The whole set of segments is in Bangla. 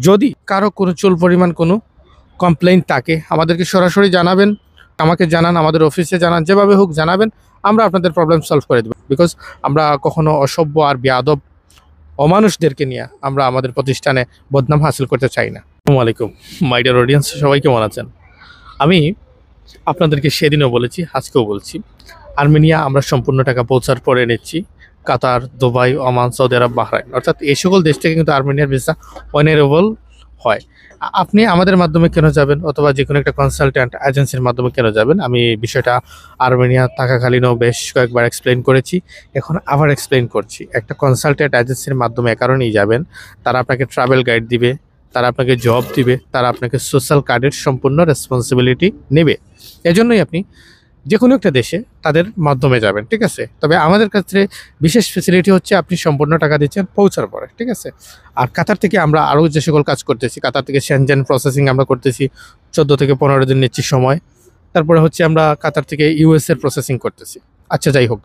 যদি কারো কোনো চুল পরিমাণ কোনো কমপ্লেইন থাকে আমাদেরকে সরাসরি জানাবেন, আমাকে জানান, আমাদের অফিসে জানান, যেভাবে হোক জানাবেন, আমরা আপনাদের প্রবলেম সলভ করে দেব। বিকজ আমরা কখনো অসভ্য আর বেয়াদব অমানুষদেরকে নিয়ে আমরা আমাদের প্রতিষ্ঠানে বদনাম হাসিল করতে চাই না। আসসালামু আলাইকুম মাই ডিয়ার অডিয়েন্স, সবাই কেমন আছেন? আমি আপনাদেরকে সেদিনও বলেছি, আজকেও বলছি, আর্মেনিয়া আমরা সম্পূর্ণ টাকা পৌঁছার পরে নিচ্ছি। কাতার, দুবাই, ওমান, সৌদি আরব, বাহরাইন, অর্থাৎ এই সকল দেশ থেকে কিন্তু আর্মেনিয়ার ভিসা অনারেবল হয়। আপনি আমাদের মাধ্যমে কেন যাবেন, অথবা যে কোনো একটা কনসালট্যান্ট এজেন্সির মাধ্যমে কেন যাবেন? আমি বিষয়টা আর্মেনিয়া থাকাকালীনও বেশ কয়েকবার এক্সপ্লেন করেছি, এখন আবার এক্সপ্লেন করছি। একটা কনসালট্যান্ট এজেন্সির মাধ্যমে এ কারণেই যাবেন, তারা আপনাকে ট্রাভেল গাইড দিবে, তারা আপনাকে জব দিবে, তারা আপনাকে সোশ্যাল কার্ডের সম্পূর্ণ রেসপন্সিবিলিটি নেবে। এজন্যই আপনি যে কোনো একটা দেশে তাদের মাধ্যমে যাবেন, ঠিক আছে? তবে আমাদের কাছে বিশেষ ফেসিলিটি হচ্ছে আপনি সম্পূর্ণ টাকা দিচ্ছেন পৌঁছার পরে, ঠিক আছে? আর কাতার থেকে আমরা আরও যে সকল কাজ করতেছি, কাতার থেকে সেনজেন প্রসেসিং আমরা করতেছি, 14 থেকে 15 দিন নিচ্ছি সময়। তারপরে হচ্ছে আমরা কাতার থেকে ইউএসএর প্রসেসিং করতেছি। আচ্ছা, যাই হোক,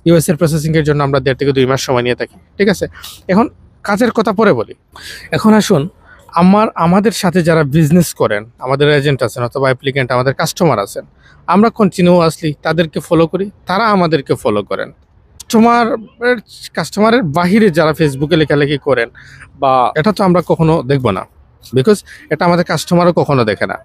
ইউএসএর প্রসেসিংয়ের জন্য আমরা 1.5 থেকে 2 মাস সময় নিয়ে থাকি, ঠিক আছে? এখন কাজের কথা পরে বলি। এখন আসুন, আমাদের সাথে যারা বিজনেস করেন, আমাদের এজেন্ট আছেন অথবা অ্যাপ্লিকেন্ট, আমাদের কাস্টমার আছেন, আমরা কন্টিনিউয়াসলি তাদেরকে ফলো করি, তারা আমাদেরকে ফলো করেন। কাস্টমারের বাহিরে যারা ফেসবুকে লেখালেখি করেন বা এটা তো আমরা কখনো দেখব না, বিকজ এটা আমাদের কাস্টমারও কখনো দেখে না।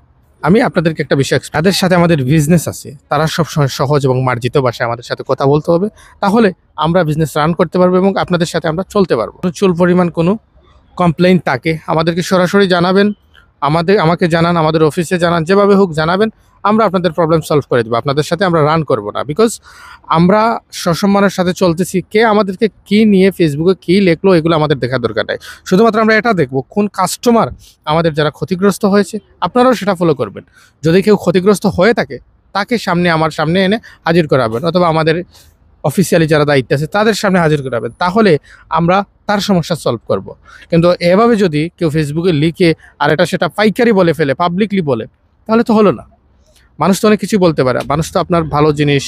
আমি আপনাদেরকে একটা বিষয়, তাদের সাথে আমাদের বিজনেস আছে, তারা সবসময় সহজ এবং মার্জিত ভাষায় আমাদের সাথে কথা বলতে হবে, তাহলে আমরা বিজনেস রান করতে পারবো এবং আপনাদের সাথে আমরা চলতে পারবো। চুল পরিমাণ কোনো কমপ্লেইন থাকে আমাদেরকে সরাসরি জানাবেন, আমাকে জানান, আমাদের অফিসে জানান, যেভাবে হোক জানাবেন, আমরা আপনাদের প্রবলেম সলভ করে দেবো। আপনাদের সাথে আমরা রান করব না, বিকজ আমরা সসম্মানের সাথে চলতেছি। কে আমাদেরকে কী নিয়ে ফেসবুকে কী লেখলো এগুলো আমাদের দেখার দরকার নাই। শুধুমাত্র আমরা এটা দেখব কোন কাস্টমার আমাদের যারা ক্ষতিগ্রস্ত হয়েছে, আপনারাও সেটা ফলো করবেন। যদি কেউ ক্ষতিগ্রস্ত হয়ে থাকে তাকে আমার সামনে এনে হাজির করাবেন, অথবা আমাদের অফিসিয়ালি যারা দায়িত্ব আছে তাদের সামনে হাজির করাবেন, তাহলে আমরা তার সমস্যা সলভ করব। কিন্তু এভাবে যদি কেউ ফেসবুকে লিখে আর এটা সেটা পাইকারি বলে ফেলে, পাবলিকলি বলে, তাহলে তো হলো না। মানুষ তো অনেক কিছু বলতে পারে, মানুষ তো আপনার ভালো জিনিস,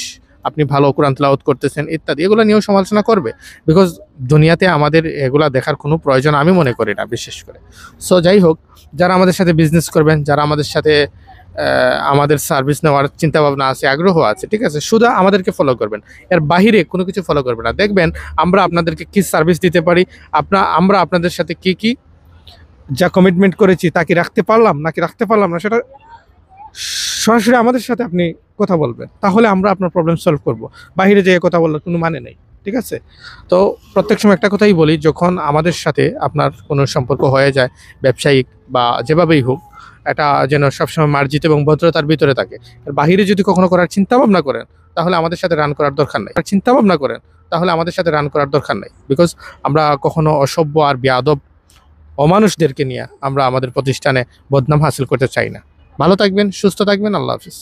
আপনি ভালো কোরআন তিলাওয়াত করতেছেন ইত্যাদি, এগুলো নিয়েও সমালোচনা করবে, বিকজ দুনিয়াতে আমাদের এগুলা দেখার কোনো প্রয়োজন আমি মনে করি না বিশেষ করে। সো যাই হোক, যারা আমাদের সাথে বিজনেস করবেন, যারা আমাদের সাথে আমাদের সার্ভিস নেওয়ার চিন্তাভাবনা আছে, আগ্রহ আছে, ঠিক আছে, শুধু আমাদেরকে ফলো করবেন, এর বাহিরে কোনো কিছু ফলো করবেন না। দেখবেন আমরা আপনাদেরকে কী সার্ভিস দিতে পারি, আমরা আপনাদের সাথে কি যা কমিটমেন্ট করেছি তা কি রাখতে পারলাম নাকি রাখতে পারলাম না, সেটা সরাসরি আমাদের সাথে আপনি কথা বলবেন, তাহলে আমরা আপনার প্রবলেম সলভ করব। বাইরে যেয়ে কথা বলার কোনো মানে নেই, ঠিক আছে? তো প্রত্যেক সময় একটা কথাই বলি, যখন আমাদের সাথে আপনার কোনো সম্পর্ক হয়ে যায়, ব্যবসায়িক বা যেভাবেই হোক, এটা যেন সবসময় মার্জিত এবং ভদ্রতার ভিতরে থাকে। আর বাহিরে যদি কখনো করার চিন্তাভাবনা করেন, তাহলে আমাদের সাথে রান করার দরকার নাই। বিকজ আমরা কখনো অসভ্য আর বেয়াদব অমানুষদেরকে নিয়ে আমরা আমাদের প্রতিষ্ঠানে বদনাম হাসিল করতে চাই না। ভালো থাকবেন, সুস্থ থাকবেন, আল্লাহ হাফিজ।